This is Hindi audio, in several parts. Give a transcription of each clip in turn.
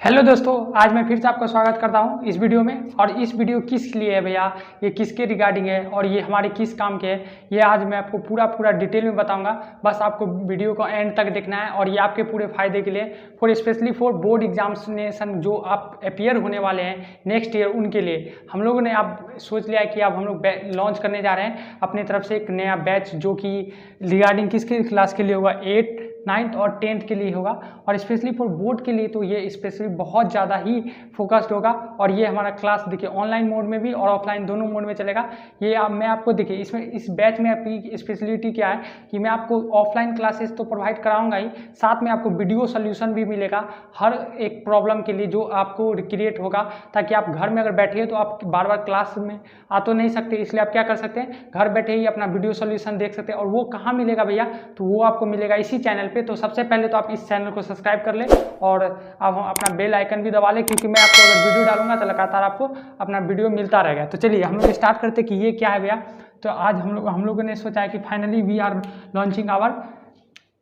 हेलो दोस्तों, आज मैं फिर से आपका स्वागत करता हूं इस वीडियो में। और इस वीडियो किस लिए है भैया, ये किसके रिगार्डिंग है और ये हमारे किस काम के है, ये आज मैं आपको पूरा डिटेल में बताऊंगा। बस आपको वीडियो को एंड तक देखना है और ये आपके पूरे फायदे के लिए, for specially for board examination जो आप अपियर होने वाले हैं नेक्स्ट ईयर, उनके लिए हम लोगों ने अब सोच लिया है कि अब हम लोग लॉन्च करने जा रहे हैं अपनी तरफ से एक नया बैच, जो कि रिगार्डिंग किसके क्लास के लिए होगा, 8th 9th और 10th के लिए होगा। और स्पेशली फॉर बोर्ड के लिए तो ये स्पेशली बहुत ज़्यादा ही फोकस्ड होगा। और ये हमारा क्लास देखिए ऑनलाइन मोड में भी और ऑफलाइन दोनों मोड में चलेगा। ये मैं आपको देखिए इसमें इस बैच में आपकी स्पेशलिटी क्या है कि मैं आपको ऑफलाइन क्लासेस तो प्रोवाइड कराऊंगा ही, साथ में आपको वीडियो सोल्यूशन भी मिलेगा हर एक प्रॉब्लम के लिए जो आपको क्रिएट होगा, ताकि आप घर में अगर बैठे तो आप बार बार क्लास में आ तो नहीं सकते, इसलिए आप क्या कर सकते हैं, घर बैठे ही अपना वीडियो सोल्यूशन देख सकते हैं। और वो कहाँ मिलेगा भैया, तो वो आपको मिलेगा इसी चैनल पे। तो सबसे पहले तो आप इस चैनल को सब्सक्राइब कर लें और अब अपना बेल आइकन भी दबा लें, क्योंकि मैं आपको अगर वीडियो डालूंगा तो लगातार आपको अपना वीडियो मिलता रहेगा। तो चलिए हम लोग स्टार्ट करते कि ये क्या है भैया। तो आज हम लोगों ने सोचा है कि finally we are launching our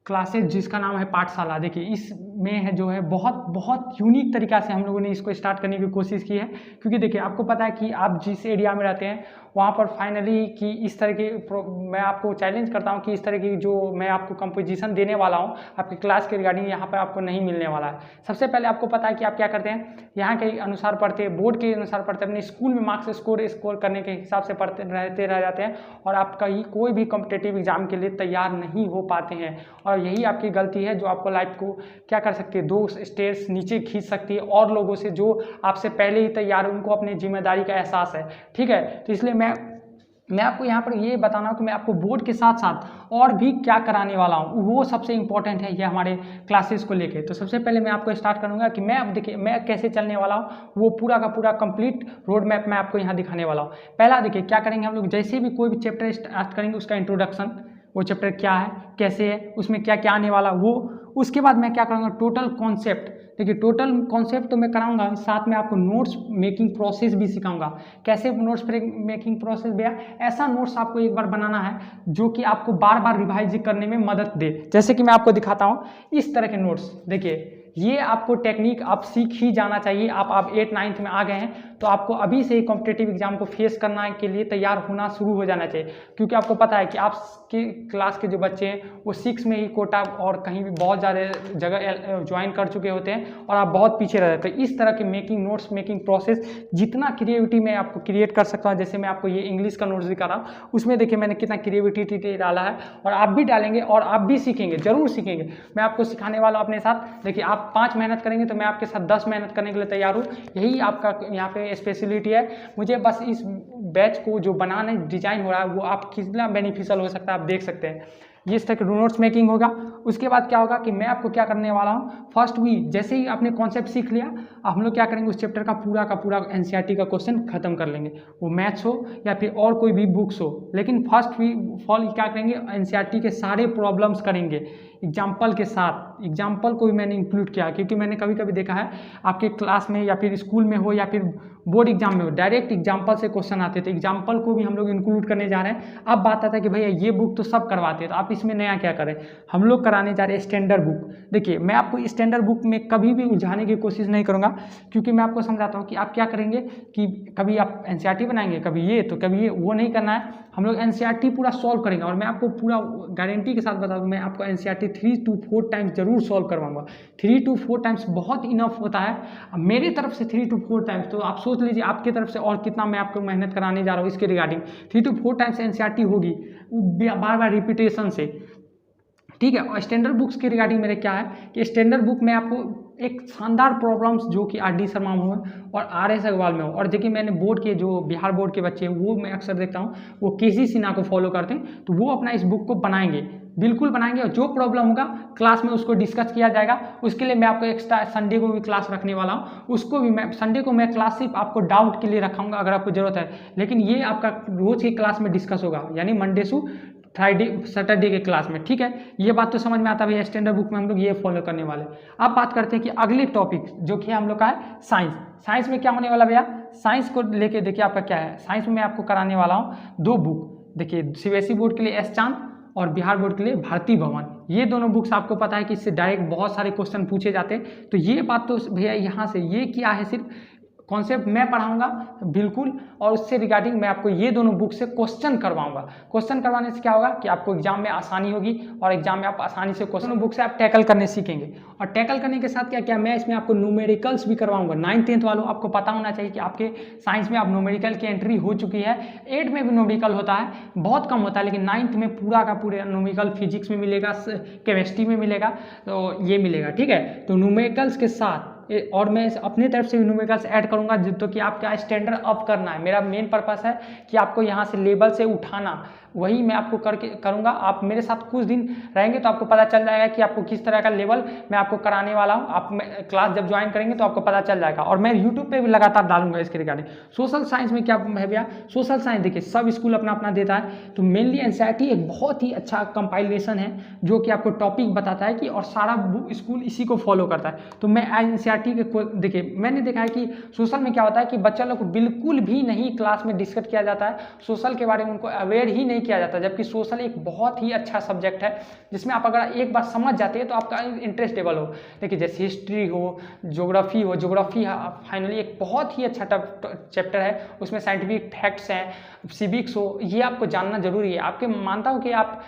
classes, जिसका नाम है पाठशाला। देखिए इसमें है जो है बहुत यूनिक तरीका से हम लोगों ने इसको स्टार्ट करने की कोशिश की है, क्योंकि देखिए आपको पता है कि आप जिस एरिया में रहते हैं वहाँ पर फाइनली कि इस तरह की मैं आपको चैलेंज करता हूँ कि इस तरह की जो मैं आपको कंपोजिशन देने वाला हूँ आपकी क्लास के रिगार्डिंग, यहाँ पर आपको नहीं मिलने वाला है। सबसे पहले आपको पता है कि आप क्या करते हैं, यहाँ के अनुसार पढ़ते हैं, बोर्ड के अनुसार पढ़ते हैं, अपने स्कूल में मार्क्स स्कोर करने के हिसाब से पढ़ते रह जाते हैं और आप कहीं कोई भी कॉम्पिटिटिव एग्जाम के लिए तैयार नहीं हो पाते हैं। और यही आपकी गलती है जो आपको लाइफ को क्या कर सकती है, 2 स्टेयर्स नीचे खींच सकती है और लोगों से जो आपसे पहले ही तैयार है, उनको अपनी जिम्मेदारी का एहसास है। ठीक है, तो इसलिए मैं आपको यहाँ पर ये बताना हूँ कि मैं आपको बोर्ड के साथ साथ और भी क्या कराने वाला हूँ, वो सबसे इंपॉर्टेंट है ये हमारे क्लासेस को लेके। तो सबसे पहले मैं आपको स्टार्ट करूँगा कि मैं अब देखिए मैं कैसे चलने वाला हूँ, वो पूरा का पूरा कंप्लीट रोड मैप मैं आपको यहाँ दिखाने वाला हूँ। पहला देखिए क्या करेंगे हम लोग, जैसे भी कोई भी चैप्टर स्टार्ट करेंगे उसका इंट्रोडक्शन, वो चैप्टर क्या है, कैसे है, उसमें क्या क्या आने वाला वो। उसके बाद मैं क्या करूँगा, टोटल कॉन्सेप्ट। देखिए टोटल कॉन्सेप्ट तो मैं कराऊंगा, साथ में आपको नोट्स मेकिंग प्रोसेस भी सिखाऊंगा। कैसे नोट्स मेकिंग प्रोसेस भैया, ऐसा नोट्स आपको एक बार बनाना है जो कि आपको बार बार रिवाइज करने में मदद दे। जैसे कि मैं आपको दिखाता हूँ इस तरह के नोट्स। देखिए ये आपको टेक्निक आप सीख ही जाना चाहिए। आप 8th 9th में आ गए हैं तो आपको अभी से ही कॉम्पिटिटिव एग्जाम को फेस करना के लिए तैयार होना शुरू हो जाना चाहिए, क्योंकि आपको पता है कि आपके क्लास के जो बच्चे हैं वो 6 में ही कोटा और कहीं भी बहुत ज़्यादा जगह ज्वाइन कर चुके होते हैं और आप बहुत पीछे रह जाते हैं। इस तरह के नोट्स मेकिंग प्रोसेस जितना क्रिएटिविटी मैं आपको क्रिएट कर सकता हूँ, जैसे मैं आपको ये इंग्लिश का नोट्स दिखा रहा हूँ, उसमें देखिए मैंने कितना क्रिएटिविटी डाला है और आप भी डालेंगे और आप भी सीखेंगे, जरूर सीखेंगे। मैं आपको सिखाने वाला हूँ अपने साथ। देखिए आप 5 मेहनत करेंगे तो मैं आपके साथ 10 मेहनत करने के लिए तैयार हूँ। यही आपका यहाँ पे स्पेशलिटी है। मुझे बस इस बैच को जो बनाने डिजाइन हो रहा है वो आप कितना बेनिफिशियल हो सकता है आप देख सकते हैं। ये इस तरह के नोट्स मेकिंग होगा। उसके बाद क्या होगा कि मैं आपको क्या करने वाला हूँ, फर्स्ट वीक जैसे ही आपने कॉन्सेप्ट सीख लिया, हम लोग क्या करेंगे उस चैप्टर का पूरा एनसीईआरटी का क्वेश्चन खत्म कर लेंगे, वो मैथ्स हो या फिर और कोई भी बुक्स हो। लेकिन फर्स्ट फॉल क्या करेंगे, एनसीईआरटी के सारे प्रॉब्लम्स करेंगे एग्जाम्पल के साथ। एग्जाम्पल को भी मैंने इंक्लूड किया, क्योंकि मैंने कभी कभी देखा है आपके क्लास में या फिर स्कूल में हो या फिर बोर्ड एग्जाम में हो, डायरेक्ट एग्जाम्पल से क्वेश्चन आते थे। एग्जाम्पल को भी हम लोग इंक्लूड करने जा रहे हैं। अब बात आता है कि भैया ये बुक तो सब करवाते हैं, तो आप इसमें नया क्या करें, हम लोग कराने जा रहे हैं स्टैंडर्ड बुक। देखिए मैं आपको स्टैंडर्ड बुक में कभी भी उलझाने की कोशिश नहीं करूँगा, क्योंकि मैं आपको समझाता हूँ कि आप क्या करेंगे कि कभी आप एनसीईआरटी बनाएंगे, कभी ये तो कभी ये, वो नहीं करना है। हम लोग एनसीईआरटी पूरा सॉल्व करेंगे और मैं आपको पूरा गारंटी के साथ बता दूँ, मैं आपको एनसीईआरटी 3 to 4 टाइम्स जरूर सॉल्व करवाऊंगा। 3 to 4 टाइम्स बहुत इनफ होता है मेरी तरफ से। 3 to 4 टाइम्स तो आप सोच लीजिए आपकी तरफ से और कितना मैं आपको मेहनत कराने जा रहा हूँ इसके रिगार्डिंग। 3 to 4 टाइम्स एनसीईआरटी होगी बार बार रिपीटेशन से। ठीक है, और स्टैंडर्ड बुक्स के रिगार्डिंग मेरे क्या है कि स्टैंडर्ड बुक में आपको एक शानदार प्रॉब्लम्स जो कि आर.डी. शर्मा में हो और आर.एस. अग्रवाल में हो, और देखिए मैंने बोर्ड के जो बिहार बोर्ड के बच्चे हैं वो मैं अक्सर देखता हूँ वो के.सी. सिन्हा को फॉलो करते हैं, तो वो अपना इस बुक को बनाएंगे, बिल्कुल बनाएंगे। और जो प्रॉब्लम होगा क्लास में उसको डिस्कस किया जाएगा। उसके लिए मैं आपको एक्स्ट्रा संडे को भी क्लास रखने वाला हूँ, उसको भी मैं संडे को मैं क्लास सिर्फ आपको डाउट के लिए रखाऊंगा अगर आपको जरूरत है, लेकिन ये आपका रोज की क्लास में डिस्कस होगा, यानी मंडे से फ्राइडे सैटरडे के क्लास में। ठीक है, ये बात तो समझ में आता है भैया, स्टैंडर्ड बुक में हम लोग ये फॉलो करने वाले। अब बात करते हैं कि अगले टॉपिक जो कि हम लोग का है साइंस। साइंस में क्या होने वाला भैया, साइंस को लेके देखिए आपका क्या है, साइंस में मैं आपको कराने वाला हूँ 2 बुक। देखिए सीबीएसई बोर्ड के लिए एस चांद और बिहार बोर्ड के लिए भारती भवन। ये दोनों बुक्स आपको पता है कि इससे डायरेक्ट बहुत सारे क्वेश्चन पूछे जाते हैं। तो ये बात तो भैया यहाँ से ये क्या है, सिर्फ कॉन्सेप्ट मैं पढ़ाऊंगा बिल्कुल, और उससे रिगार्डिंग मैं आपको ये दोनों बुक से क्वेश्चन करवाऊंगा। क्वेश्चन करवाने से क्या होगा कि आपको एग्जाम में आसानी होगी और एग्जाम में आप आसानी से क्वेश्चन बुक से आप टैकल करने सीखेंगे। और टैकल करने के साथ क्या क्या मैं इसमें आपको न्यूमेरिकल्स भी करवाऊंगा। 9th 10th वालों आपको पता होना चाहिए कि आपके साइंस में अब न्यूमेरिकल की एंट्री हो चुकी है। 8th में भी न्यूमेरिकल होता है, बहुत कम होता है, लेकिन 9th में पूरा का पूरा न्यूमेरिकल फिजिक्स में मिलेगा, केमिस्ट्री में मिलेगा, तो ये मिलेगा। ठीक है, तो न्यूमेरिकल्स के साथ और मैं अपने तरफ से न्यूमेरिकल्स ऐड करूंगा, तो कि आपका स्टैंडर्ड अप करना है। मेरा मेन पर्पस है कि आपको यहाँ से लेवल से उठाना, वही मैं आपको करके करूंगा। आप मेरे साथ कुछ दिन रहेंगे तो आपको पता चल जाएगा कि आपको किस तरह का लेवल मैं आपको कराने वाला हूँ। आप क्लास जब ज्वाइन करेंगे तो आपको पता चल जाएगा। और मैं यूट्यूब पे भी लगातार डालूंगा इसके रिगार्डिंग। सोशल साइंस में क्या है भैया, सोशल साइंस देखिए सब स्कूल अपना अपना देता है, तो मेनली एनसीईआरटी एक बहुत ही अच्छा कंपाइलेशन है जो कि आपको टॉपिक बताता है कि, और सारा स्कूल इसी को फॉलो करता है। तो मैं एनसीईआरटी के देखिए मैंने देखा है कि सोशल में क्या होता है कि बच्चा लोग को बिल्कुल भी नहीं क्लास में डिस्कस किया जाता है, सोशल के बारे में उनको अवेयर ही नहीं किया जाता, जबकि सोशल एक बहुत ही अच्छा सब्जेक्ट है जिसमें आप अगर एक बार समझ जाते हैं तो आपका इंटरेस्टेबल हो। देखिए जैसे हिस्ट्री हो, ज्योग्राफी हो, ज्योग्राफी फाइनली एक बहुत ही अच्छा चैप्टर है, उसमें साइंटिफिक फैक्ट्स हैं, सिविक्स हो, ये आपको जानना जरूरी है। आपके मानता हूँ कि आप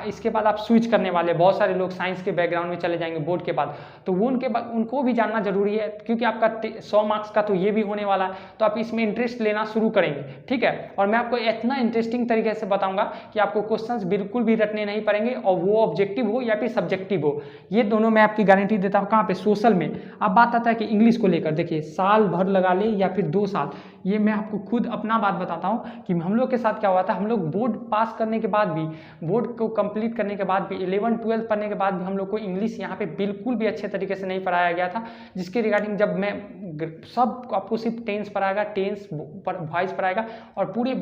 इसके बाद आप स्विच करने वाले, बहुत सारे लोग साइंस के बैकग्राउंड में चले जाएंगे बोर्ड के बाद, तो वो उनके बाद उनको भी जानना जरूरी है, क्योंकि आपका 100 मार्क्स का तो ये भी होने वाला है, तो आप इसमें इंटरेस्ट लेना शुरू करेंगे। ठीक है, और मैं आपको इतना इंटरेस्टिंग तरीके से बताऊंगा कि आपको क्वेश्चंस बिल्कुल भी रटने नहीं पड़ेंगे, और वो ऑब्जेक्टिव हो या फिर सब्जेक्टिव हो, ये दोनों मैं आपकी गारंटी देता हूँ। कहाँ पे, सोशल में। अब बात आता है कि इंग्लिश को लेकर, देखिए साल भर लगा ले या फिर 2 साल, ये मैं आपको खुद अपना बात बताता हूँ कि हम लोग के साथ क्या हुआ था। हम लोग बोर्ड पास करने के बाद भी, बोर्ड को कंप्लीट करने के बाद भी, 11 12 पढ़ने के बाद भी हम लोग को इंग्लिश यहाँ पे बिल्कुल भी अच्छे तरीके से नहीं पढ़ाया गया था, जिसके रिगार्डिंग जब मैं सब आपको सिर्फ टेंस पढ़ाएगा, टेंस पर वॉइस पढ़ाएगा, और पूरे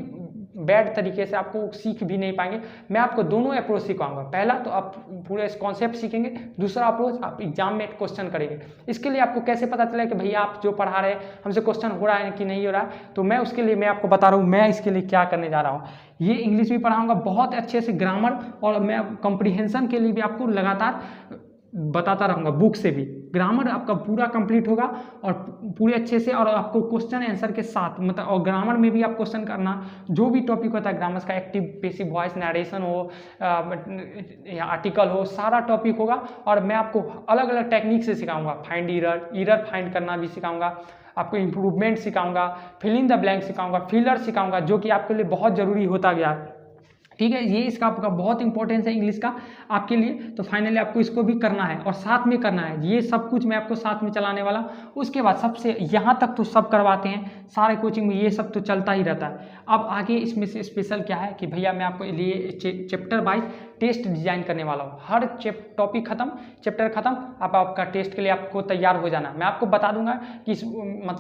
बैड तरीके से आपको सीख भी नहीं पाएंगे। मैं आपको दोनों अप्रोच सिखाऊंगा। पहला तो आप पूरे कॉन्सेप्ट सीखेंगे, दूसरा अप्रोच आप एग्जाम में क्वेश्चन करेंगे। इसके लिए आपको कैसे पता चले कि भैया आप जो पढ़ा रहे हैं हमसे क्वेश्चन हो रहा है कि नहीं हो रहा है, तो मैं उसके लिए मैं आपको बता रहा हूँ मैं इसके लिए क्या करने जा रहा हूँ। ये इंग्लिश भी पढ़ाऊंगा बहुत अच्छे से, ग्रामर, और मैं कंप्रीहेंशन के लिए भी आपको लगातार बताता रहूँगा, बुक से भी। ग्रामर आपका पूरा कंप्लीट होगा और पूरे अच्छे से, और आपको क्वेश्चन आंसर के साथ, मतलब और ग्रामर में भी आप क्वेश्चन करना, जो भी टॉपिक होता है ग्रामर का, एक्टिव पैसिव वॉइस, नरेशन हो या आर्टिकल हो, सारा टॉपिक होगा। और मैं आपको अलग अलग टेक्निक से सिखाऊंगा, फाइंड ईरर फाइंड करना भी सिखाऊंगा, आपको इंप्रूवमेंट सिखाऊंगा, फिल इन द ब्लैंक सिखाऊंगा, फिलर सिखाऊंगा, जो कि आपके लिए बहुत जरूरी होता गया। ठीक है, ये इसका आपका बहुत इंपॉर्टेंस है इंग्लिश का आपके लिए। तो फाइनली आपको इसको भी करना है और साथ में करना है, ये सब कुछ मैं आपको साथ में चलाने वाला। उसके बाद सबसे यहाँ तक तो सब करवाते हैं सारे कोचिंग में, ये सब तो चलता ही रहता है। अब आगे इसमें से स्पेशल क्या है कि भैया मैं आपको लिए चैप्टर वाइज टेस्ट डिजाइन करने वाला हूँ। हर टॉपिक खत्म, चैप्टर खत्म, आपका टेस्ट के लिए आपको तैयार हो जाना। मैं आपको बता दूंगा कि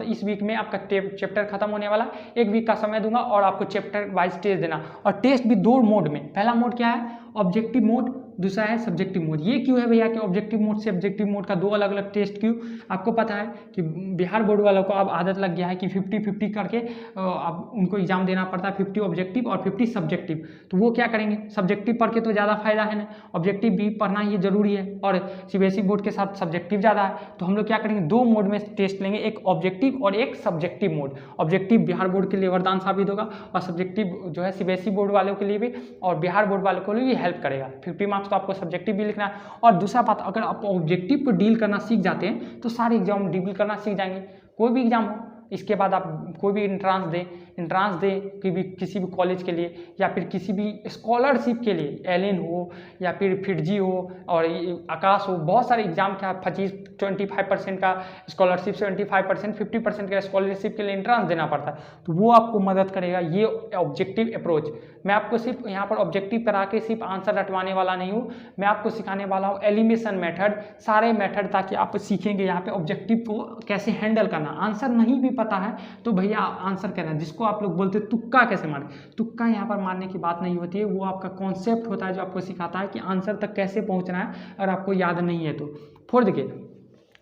इस वीक में आपका चैप्टर खत्म होने वाला, 1 वीक का समय दूंगा और आपको चैप्टर वाइज टेस्ट देना। और टेस्ट भी 2 मोड में, पहला मोड क्या है, ऑब्जेक्टिव मोड, दूसरा है सब्जेक्टिव मोड। ये क्यों है भैया कि ऑब्जेक्टिव मोड से ऑब्जेक्टिव मोड का 2 अलग अलग टेस्ट क्यों? आपको पता है कि बिहार बोर्ड वालों को अब आदत लग गया है कि 50-50 करके अब उनको एग्जाम देना पड़ता है, 50 ऑब्जेक्टिव और 50 सब्जेक्टिव। तो वो क्या करेंगे, सब्जेक्टिव पढ़ के तो ज़्यादा फायदा है ना, ऑब्जेक्टिव भी पढ़ना ही जरूरी है, और सीबीएसई बोर्ड के साथ सब्जेक्टिव ज़्यादा है। तो हम लोग क्या करेंगे, 2 मोड में टेस्ट लेंगे, एक ऑब्जेक्टिव और एक subjective mode. Objective Bihar board के लिए वरदान साबित होगा, और सब्जेक्टिव जो है सीबीएसई बोर्ड वालों के लिए भी और बिहार बोर्ड वालों को भी हेल्प करेगा। 50 मार्क्स तो आपको सब्जेक्टिव भी लिखना है। और दूसरा बात, अगर आप ऑब्जेक्टिव को डील करना सीख जाते हैं तो सारे एग्जाम डील करना सीख जाएंगे। कोई भी एग्जाम हो, इसके बाद आप कोई भी एंट्रांस दें कि भी किसी भी कॉलेज के लिए या फिर किसी भी स्कॉलरशिप के लिए, एलएन हो या फिर फिटजी हो और आकाश हो, बहुत सारे एग्जाम का 25% का स्कॉलरशिप, 75%, 50% का स्कॉलरशिप के लिए एंट्रांस देना पड़ता है। तो वो आपको मदद करेगा ये ऑब्जेक्टिव अप्रोच। मैं आपको सिर्फ यहाँ पर ऑब्जेक्टिव करा के सिर्फ आंसर रटवाने वाला नहीं हूँ, मैं आपको सिखाने वाला हूँ एलिमिनेशन मेथड, सारे मेथड, ताकि आप सीखेंगे यहाँ पे ऑब्जेक्टिव को कैसे हैंडल करना। आंसर नहीं भी पता है तो भैया आंसर करना, जिसको आप लोग बोलते हैं तुक्का कैसे मारे, तुक्का यहाँ पर मारने की बात नहीं होती है, वो आपका कॉन्सेप्ट होता है जो आपको सिखाता है कि आंसर तक कैसे पहुँचना है अगर आपको याद नहीं है तो। फोर देखिए,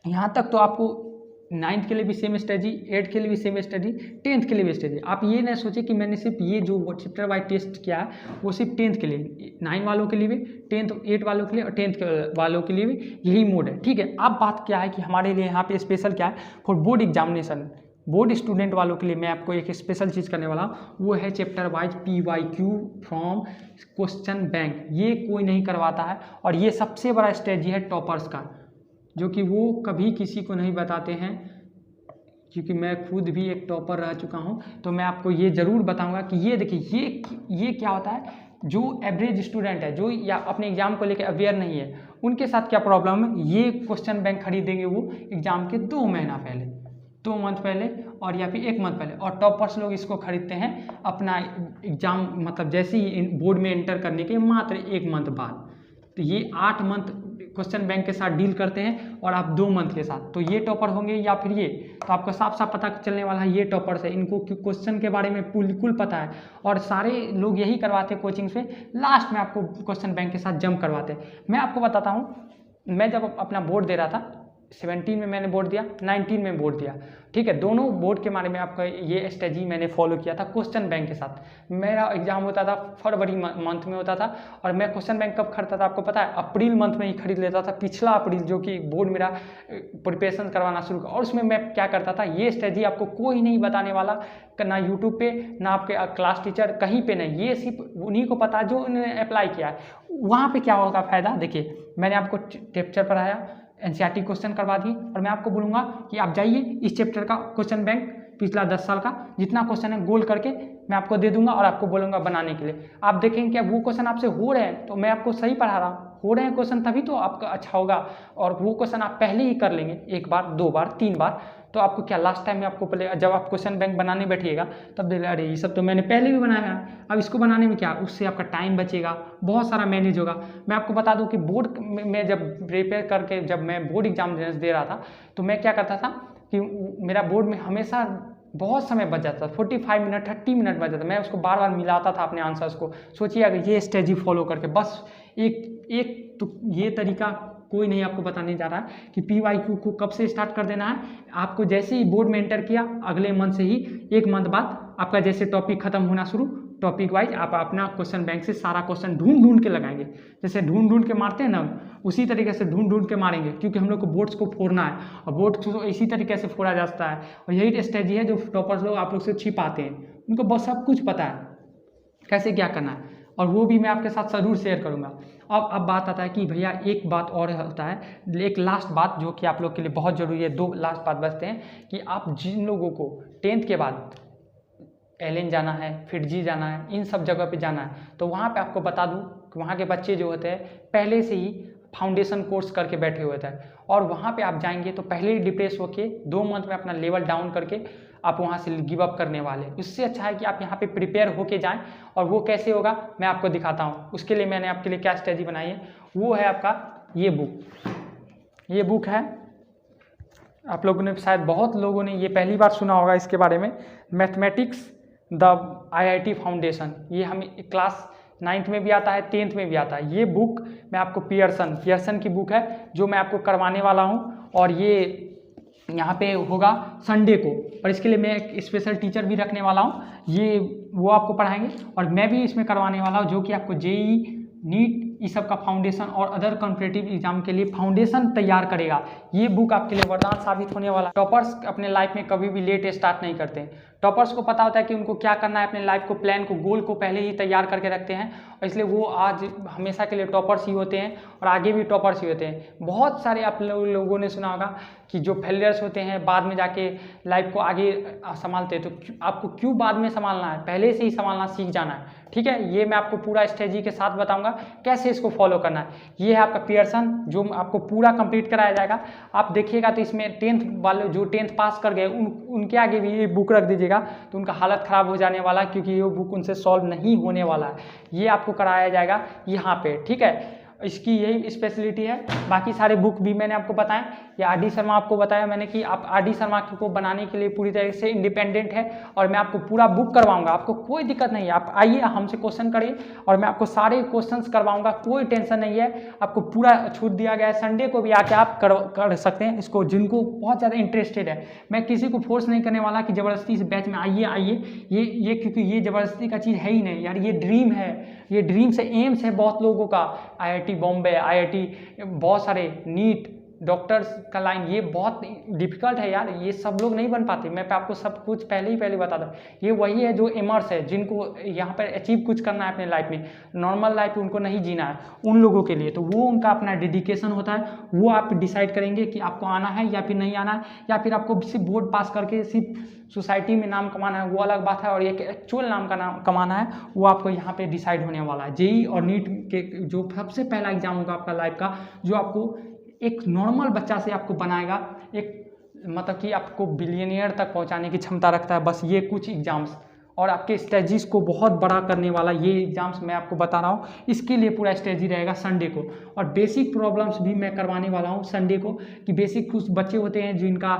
यहाँ तक तो आपको 9th के लिए भी सेम स्ट्रेटजी, 8th के लिए भी सेम स्ट्रेटजी, 10th के लिए भी स्ट्रेटजी। आप ये ना सोचिए कि मैंने सिर्फ ये जो चैप्टर वाइज टेस्ट किया है वो सिर्फ 10th के लिए, 9 वालों के लिए भी, 10th 8 वालों के लिए और 10th वालों के लिए भी यही मोड है, ठीक है। अब बात क्या है कि हमारे लिए यहाँ पे स्पेशल क्या है for board examination, board student वालों के लिए मैं आपको एक स्पेशल चीज़ करने वाला हूँ, वो है chapter wise PYQ from question bank. ये कोई नहीं करवाता है और ये सबसे बड़ा स्ट्रेटजी है टॉपर्स का, जो कि वो कभी किसी को नहीं बताते हैं, क्योंकि मैं खुद भी एक टॉपर रह चुका हूँ। तो मैं आपको ये ज़रूर बताऊँगा कि ये देखिए ये क्या होता है, जो एवरेज स्टूडेंट है, जो या अपने एग्जाम को लेकर अवेयर नहीं है, उनके साथ क्या प्रॉब्लम है, ये क्वेश्चन बैंक खरीदेंगे वो एग्जाम के 2 महीना पहले, 2 मंथ पहले और या फिर 1 मंथ पहले। और टॉपर्स लोग इसको खरीदते हैं अपना एग्जाम मतलब जैसे ही बोर्ड में एंटर करने के मात्र 1 मंथ बाद। तो ये 8 मंथ क्वेश्चन बैंक के साथ डील करते हैं और आप 2 मंथ के साथ, तो ये टॉपर होंगे या फिर ये, तो आपको साफ साफ पता चलने वाला है ये टॉपर्स है, इनको क्वेश्चन के बारे में बिल्कुल पता है। और सारे लोग यही करवाते हैं कोचिंग से, लास्ट में आपको क्वेश्चन बैंक के साथ जंप करवाते हैं। मैं आपको बताता हूँ, मैं जब अपना बोर्ड दे रहा था 17 में मैंने बोर्ड दिया, 19 में बोर्ड दिया, ठीक है। दोनों बोर्ड के बारे में आपका ये स्ट्रेटजी मैंने फॉलो किया था क्वेश्चन बैंक के साथ। मेरा एग्जाम होता था फरवरी मंथ में होता था और मैं क्वेश्चन बैंक कब खरीदता था आपको पता है, अप्रैल मंथ में ही खरीद लेता था, पिछला अप्रैल, जो कि बोर्ड मेरा प्रिपरेशन करवाना शुरू कर। और उसमें मैं क्या करता था, ये स्ट्रेटजी आपको कोई नहीं बताने वाला, ना यूट्यूब पे ना आपके क्लास टीचर, कहीं पे नहीं, ये सिर्फ उन्हीं को पता जो उन्होंने अप्लाई किया है। वहाँ पे क्या होगा फ़ायदा, देखिए मैंने आपको चैप्टर पढ़ाया, NCERT क्वेश्चन करवा दी और मैं आपको बोलूँगा कि आप जाइए इस चैप्टर का क्वेश्चन बैंक पिछला 10 साल का जितना क्वेश्चन है गोल करके मैं आपको दे दूंगा और आपको बोलूँगा बनाने के लिए। आप देखेंगे क्या वो क्वेश्चन आपसे हो रहे हैं, तो मैं आपको सही पढ़ा रहा हूँ, हो रहे हैं क्वेश्चन तभी तो आपका अच्छा होगा। और वो क्वेश्चन आप पहले ही कर लेंगे, 1 बार 2 बार 3 बार, तो आपको क्या लास्ट टाइम में आपको पहले जब आप क्वेश्चन बैंक बनाने बैठिएगा तब देख अरे ये सब तो मैंने पहले भी बनाया है, अब इसको बनाने में क्या, उससे आपका टाइम बचेगा, बहुत सारा मैनेज होगा। मैं आपको बता दूं कि बोर्ड में जब प्रिपेयर करके जब मैं बोर्ड एग्जाम दे रहा था तो मैं क्या करता था कि मेरा बोर्ड में हमेशा बहुत समय बच जाता था, 45 मिनट 30 मिनट बच जाता, मैं उसको बार बार मिलाता था अपने आंसर्स को। सोचिए अगर ये स्ट्रेटजी फॉलो करके बस एक तो ये तरीका कोई नहीं आपको बताने जा रहा है कि PYQ को कब से स्टार्ट कर देना है। आपको जैसे ही बोर्ड में एंटर किया अगले मंथ से ही 1 मंथ बाद आपका जैसे टॉपिक खत्म होना शुरू, टॉपिक वाइज आप अपना क्वेश्चन बैंक से सारा क्वेश्चन ढूंढ के लगाएंगे, जैसे ढूंढ के मारते हैं ना उसी तरीके से ढूंढ के मारेंगे, क्योंकि हम लोग को बोर्ड्स को फोड़ना है और बोर्ड्स को इसी तरीके से फोड़ा जाता है। और यही स्ट्रेटजी है जो टॉपर्स लोग आप लोग से छिपाते हैं, उनको बस सब कुछ पता है कैसे क्या करना है, और वो भी मैं आपके साथ ज़रूर शेयर करूंगा। अब बात आता है कि भैया एक बात और होता है, एक लास्ट बात जो कि आप लोग के लिए बहुत ज़रूरी है, 2 लास्ट बात बचते हैं कि आप जिन लोगों को 10th के बाद एलन जाना है, फिटजी जाना है, इन सब जगह पे जाना है, तो वहाँ पे आपको बता दूँ कि वहाँ के बच्चे जो होते हैं पहले से ही फाउंडेशन कोर्स करके बैठे हुए थे, और वहाँ पे आप जाएंगे तो पहले ही डिप्रेस होके 2 मंथ में अपना लेवल डाउन करके आप वहाँ से गिव अप करने वाले। इससे अच्छा है कि आप यहाँ पे प्रिपेयर होके जाएं, और वो कैसे होगा मैं आपको दिखाता हूँ। उसके लिए मैंने आपके लिए क्या स्ट्रेटजी बनाई है, वो है आपका ये बुक है। आप लोगों ने शायद बहुत लोगों ने ये पहली बार सुना होगा इसके बारे में, मैथमेटिक्स द IIT फाउंडेशन। ये हमें क्लास 9th में भी आता है, 10th में भी आता है। ये बुक मैं आपको पियर्सन की बुक है जो मैं आपको करवाने वाला हूँ, और ये यहाँ पे होगा संडे को, और इसके लिए मैं एक स्पेशल टीचर भी रखने वाला हूँ, ये वो आपको पढ़ाएंगे, और मैं भी इसमें करवाने वाला हूँ जो कि आपको JEE नीट इस सब का फाउंडेशन और अदर कॉम्पिटिटिव एग्जाम के लिए फाउंडेशन तैयार करेगा। ये बुक आपके लिए वरदान साबित होने वाला है। टॉपर्स अपने लाइफ में कभी भी लेट स्टार्ट नहीं करते। टॉपर्स को पता होता है कि उनको क्या करना है, अपने लाइफ को, प्लान को, गोल को पहले ही तैयार करके रखते हैं, और इसलिए वो आज हमेशा के लिए टॉपर्स ही होते हैं और आगे भी टॉपर्स ही होते हैं। बहुत सारे आप लोगों ने सुना होगा कि जो फेलियर्स होते हैं बाद में जाके लाइफ को आगे संभालते हैं, तो आपको क्यों बाद में संभालना है, पहले से ही संभालना सीख जाना है। ठीक है, ये मैं आपको पूरा स्ट्रेटजी के साथ बताऊंगा कैसे इसको फॉलो करना है। ये है आपका पियर्सन जो आपको पूरा कंप्लीट कराया जाएगा। आप देखिएगा तो इसमें 10th वाले जो 10th पास कर गए उनके आगे भी ये बुक रख दीजिएगा तो उनका हालत ख़राब हो जाने वाला है, क्योंकि ये बुक उनसे सॉल्व नहीं होने वाला है। ये आपको कराया जाएगा यहाँ पे, ठीक है। इसकी यही स्पेशलिटी है। बाकी सारे बुक भी मैंने आपको बताया। ये आर डी शर्मा आपको बताया मैंने कि आप आर डी शर्मा को बनाने के लिए पूरी तरह से इंडिपेंडेंट है और मैं आपको पूरा बुक करवाऊंगा, आपको कोई दिक्कत नहीं है। आप आइए हमसे क्वेश्चन करिए और मैं आपको सारे क्वेश्चंस करवाऊंगा, कोई टेंशन नहीं है। आपको पूरा छूट दिया गया है, संडे को भी आके आप कर सकते हैं इसको, जिनको बहुत ज़्यादा इंटरेस्टेड है। मैं किसी को फोर्स नहीं करने वाला कि ज़बरदस्ती इस बैच में आइए ये क्योंकि ये ज़बरदस्ती का चीज़ है ही नहीं यार, ये ड्रीम है, ये ड्रीम से एम्स है बहुत लोगों का। IIT बॉम्बे, IIT बहुत सारे, नीट, डॉक्टर्स का लाइन, ये बहुत डिफिकल्ट है यार, ये सब लोग नहीं बन पाते। मैं आपको सब कुछ पहले बता दूँ, ये वही है जो एमर्स है, जिनको यहाँ पर अचीव कुछ करना है अपने लाइफ में, नॉर्मल लाइफ उनको नहीं जीना है, उन लोगों के लिए तो वो उनका अपना डेडिकेशन होता है। वो आप डिसाइड करेंगे कि आपको आना है या फिर नहीं आना है, या फिर आपको सिर्फ बोर्ड पास करके सिर्फ सोसाइटी में नाम कमाना है, वो अलग बात है, और एक एक्चुअल नाम का नाम कमाना है, वो आपको यहाँ पे डिसाइड होने वाला है। जेई और नीट के जो सबसे पहला एग्जाम होगा आपका लाइफ का, जो आपको एक नॉर्मल बच्चा से आपको बनाएगा, एक मतलब कि आपको बिलियनियर तक पहुंचाने की क्षमता रखता है बस ये कुछ एग्जाम्स, और आपके स्ट्रेटजीज को बहुत बड़ा करने वाला ये एग्जाम्स मैं आपको बता रहा हूँ। इसके लिए पूरा स्ट्रेटजी रहेगा संडे को, और बेसिक प्रॉब्लम्स भी मैं करवाने वाला हूँ संडे को, कि बेसिक कुछ बच्चे होते हैं जिनका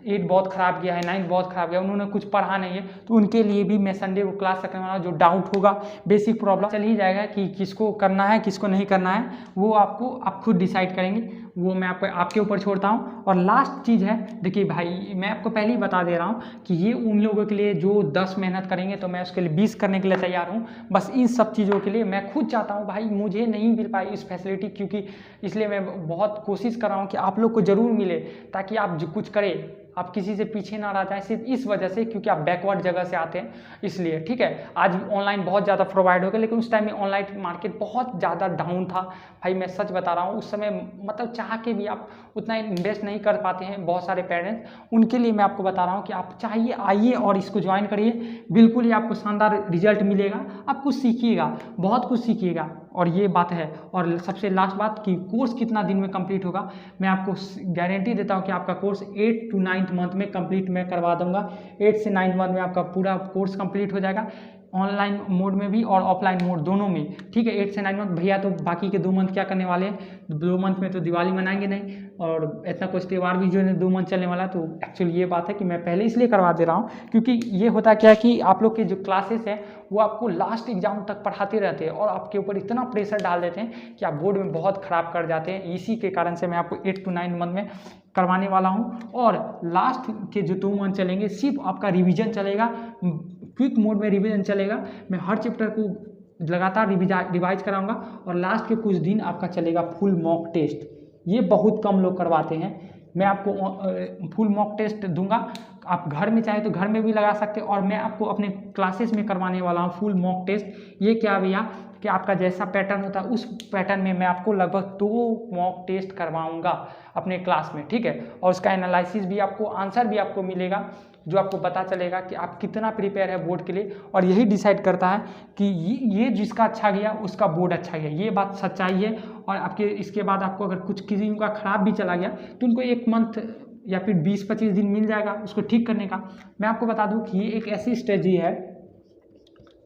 8 बहुत ख़राब गया है, 9 बहुत ख़राब गया, उन्होंने कुछ पढ़ा नहीं है, तो उनके लिए भी मैं संडे को क्लास रखने वाला हूँ। जो डाउट होगा, बेसिक प्रॉब्लम चल ही जाएगा कि किसको करना है किसको नहीं करना है, वो आप खुद डिसाइड करेंगे, वो मैं आपके ऊपर छोड़ता हूँ। और लास्ट चीज़ है, देखिए भाई मैं आपको पहले ही बता दे रहा हूँ कि ये उन लोगों के लिए जो 10 मेहनत करेंगे, तो मैं उसके लिए 20 करने के लिए तैयार हूँ। बस इन सब चीज़ों के लिए मैं खुद चाहता हूँ भाई, मुझे नहीं मिल पाई इस फैसिलिटी, क्योंकि इसलिए मैं बहुत कोशिश कर रहा हूँ कि आप लोग को ज़रूर मिले, ताकि आप जो कुछ करें आप किसी से पीछे ना रह जाए, सिर्फ इस वजह से क्योंकि आप बैकवर्ड जगह से आते हैं इसलिए। ठीक है, आज ऑनलाइन बहुत ज़्यादा प्रोवाइड हो गया, लेकिन उस टाइम में ऑनलाइन मार्केट बहुत ज़्यादा डाउन था भाई, मैं सच बता रहा हूँ। उस समय मतलब चाह के भी आप उतना इन्वेस्ट नहीं कर पाते हैं बहुत सारे पेरेंट्स, उनके लिए मैं आपको बता रहा हूँ कि आप चाहिए आइए और इसको ज्वाइन करिए, बिल्कुल ही आपको शानदार रिजल्ट मिलेगा, आप कुछ सीखिएगा, बहुत कुछ सीखिएगा, और ये बात है। और सबसे लास्ट बात कि कोर्स कितना दिन में कंप्लीट होगा, मैं आपको गारंटी देता हूँ कि आपका कोर्स 8 to 9 मंथ में कंप्लीट मैं करवा दूंगा। 8 से 9 मंथ में आपका पूरा कोर्स कंप्लीट हो जाएगा, ऑनलाइन मोड में भी और ऑफलाइन मोड दोनों में। ठीक है, 8 से 9 मंथ। भैया तो बाकी के 2 मंथ क्या करने वाले हैं, 2 मंथ में तो दिवाली मनाएंगे नहीं, और इतना कुछ त्यौहार भी जो है 2 मंथ चलने वाला है। तो एक्चुअली ये बात है कि मैं पहले इसलिए करवा दे रहा हूँ, क्योंकि ये होता क्या है कि आप लोग के जो क्लासेस हैं वो आपको लास्ट एग्जाम तक पढ़ाते रहते हैं, और आपके ऊपर इतना प्रेशर डाल देते हैं कि आप बोर्ड में बहुत ख़राब कर जाते हैं। इसी के कारण से मैं आपको 8 to 9 मंथ में करवाने वाला हूं। और लास्ट के जो 2 मंथ चलेंगे सिर्फ आपका रिवीजन चलेगा, क्विक मोड में रिवीजन चलेगा। मैं हर चैप्टर को लगातार रिवाइज कराऊंगा, और लास्ट के कुछ दिन आपका चलेगा फुल मॉक टेस्ट। ये बहुत कम लोग करवाते हैं, मैं आपको फुल मॉक टेस्ट दूंगा, आप घर में चाहे तो घर में भी लगा सकते हैं, और मैं आपको अपने क्लासेस में करवाने वाला हूँ फुल मॉक टेस्ट। ये क्या भैया कि आपका जैसा पैटर्न होता है उस पैटर्न में मैं आपको लगभग 2 मॉक टेस्ट करवाऊंगा अपने क्लास में। ठीक है, और उसका एनालिसिस भी आपको, आंसर भी आपको मिलेगा, जो आपको पता चलेगा कि आप कितना प्रिपेयर है बोर्ड के लिए। और यही डिसाइड करता है कि ये जिसका अच्छा गया उसका बोर्ड अच्छा गया, ये बात सच्चाई है। और आपके इसके बाद आपको अगर कुछ किसी का खराब भी चला गया तो उनको 1 मंथ या फिर 20-25 दिन मिल जाएगा उसको ठीक करने का। मैं आपको बता दूं कि ये एक ऐसी स्ट्रेटजी है,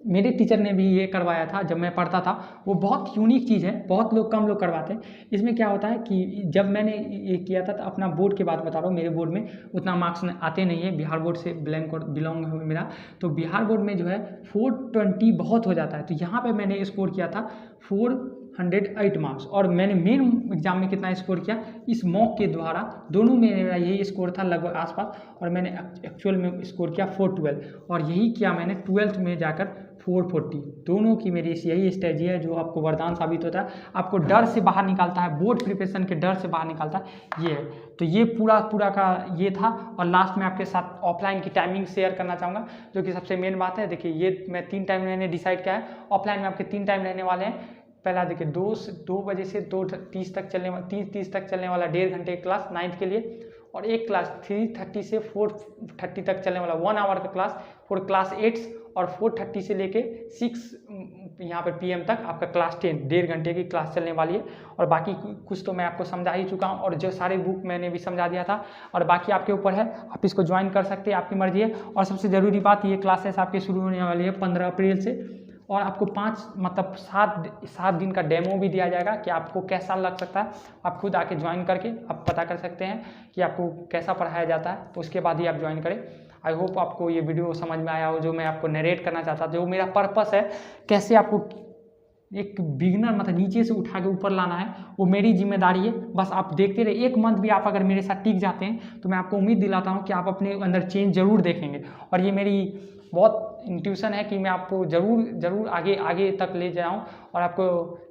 मेरे टीचर ने भी ये करवाया था जब मैं पढ़ता था, वो बहुत यूनिक चीज़ है, बहुत लोग कम लोग करवाते हैं। इसमें क्या होता है कि जब मैंने ये किया था तो अपना बोर्ड की बात बता रहा हूँ, मेरे बोर्ड में उतना मार्क्स आते नहीं है, बिहार बोर्ड से बिलोंग है मेरा, तो बिहार बोर्ड में जो है 420 बहुत हो जाता है। तो यहाँ पर मैंने स्कोर किया था 408 मार्क्स, और मैंने मेन एग्जाम में कितना स्कोर किया इस मॉक के द्वारा, दोनों में मेरा यही स्कोर था लगभग आसपास, और मैंने एक्चुअल में स्कोर किया 412, और यही किया मैंने 12th में जाकर 440। दोनों की मेरी यही स्ट्रेटजी है जो आपको वरदान साबित होता है, आपको डर से बाहर निकालता है, बोर्ड प्रिपरेशन के डर से बाहर निकालता है। ये है, तो ये पूरा का ये था। और लास्ट में आपके साथ ऑफलाइन की टाइमिंग शेयर करना चाहूँगा, जो कि सबसे मेन बात है। देखिए ये मैं 3 टाइम मैंने डिसाइड किया है, ऑफलाइन में आपके 3 टाइम रहने वाले हैं। पहला देखिए 2 बजे से 2:30 तक चलने वाला 3:30 तक चलने वाला 1.5 घंटे क्लास 9th के लिए, और एक क्लास 3:30 से 4:30 तक चलने वाला 1 आवर का क्लास फॉर क्लास 8, और 4:30 से लेके 6 यहाँ पर PM तक आपका क्लास 10 1.5 घंटे की क्लास चलने वाली है। और बाकी कुछ तो मैं आपको समझा ही चुका हूँ, और जो सारे बुक मैंने भी समझा दिया था, और बाकी आपके ऊपर है, आप इसको ज्वाइन कर सकते हैं, आपकी मर्जी है। और सबसे ज़रूरी बात, ये क्लासेस आपके शुरू होने वाली है 15 अप्रैल से, और आपको 7 दिन का डेमो भी दिया जाएगा कि आपको कैसा लग सकता है। आप खुद आके ज्वाइन करके आप पता कर सकते हैं कि आपको कैसा पढ़ाया जाता है, तो उसके बाद ही आप ज्वाइन करें। आई होप आपको ये वीडियो समझ में आया हो, जो मैं आपको नरेट करना चाहता, जो मेरा पर्पस है, कैसे आपको एक बिगिनर मतलब नीचे से उठा के ऊपर लाना है, वो मेरी जिम्मेदारी है। बस आप देखते रहे, 1 मंथ भी आप अगर मेरे साथ टिक जाते हैं तो मैं आपको उम्मीद दिलाता हूँ कि आप अपने अंदर चेंज जरूर देखेंगे। और ये मेरी बहुत इंट्यूशन है कि मैं आपको ज़रूर आगे तक ले जाऊँ और आपको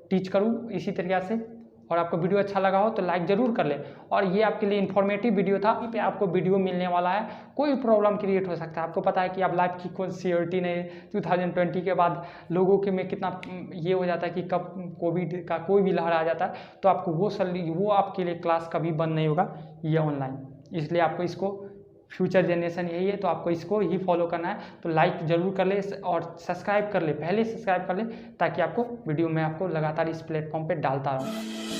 टीच करूँ इसी तरीक़े से। और आपको वीडियो अच्छा लगा हो तो लाइक ज़रूर कर ले। और ये आपके लिए इन्फॉर्मेटिव वीडियो था, पे आपको वीडियो मिलने वाला है। कोई प्रॉब्लम क्रिएट हो सकता है, आपको पता है कि अब लाइफ की कोई सियोरिटी नहीं। 2020 के बाद लोगों के में कितना ये हो जाता है कि कब कोविड का कोई भी लहर आ जाता है, तो आपको वो आपके लिए क्लास कभी बंद नहीं होगा, ये ऑनलाइन। इसलिए आपको इसको, फ्यूचर जनरेशन यही है, तो आपको इसको ही फॉलो करना है। तो लाइक ज़रूर कर ले और सब्सक्राइब कर ले, पहले सब्सक्राइब कर ले, ताकि आपको वीडियो मैं आपको लगातार इस प्लेटफॉर्म पे डालता रहूँ।